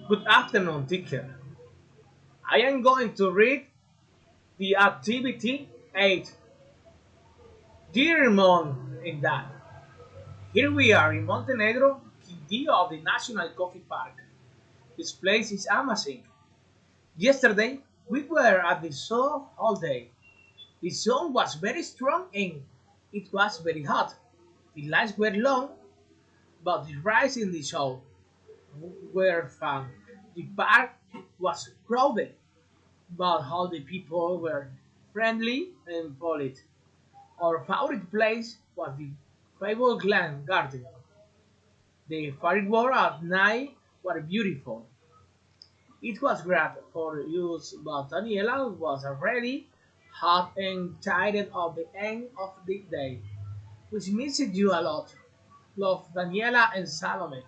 Good afternoon, teacher. I am going to read the activity 8. Dear Mom and Dad, here we are in Montenegro, Quindío of the National Coffee Park. This place is amazing. Yesterday, we were at the show all day. The sun was very strong and it was very hot. The lines were long, but the rides in the show were fun. The park was crowded, but all the people were friendly and polite. Our favorite place was the Fable Glen Garden. The fireworks at night were beautiful. It was great for use, but Daniela was already hot and tired of the end of the day, which missed you a lot. Love Daniela and Salome.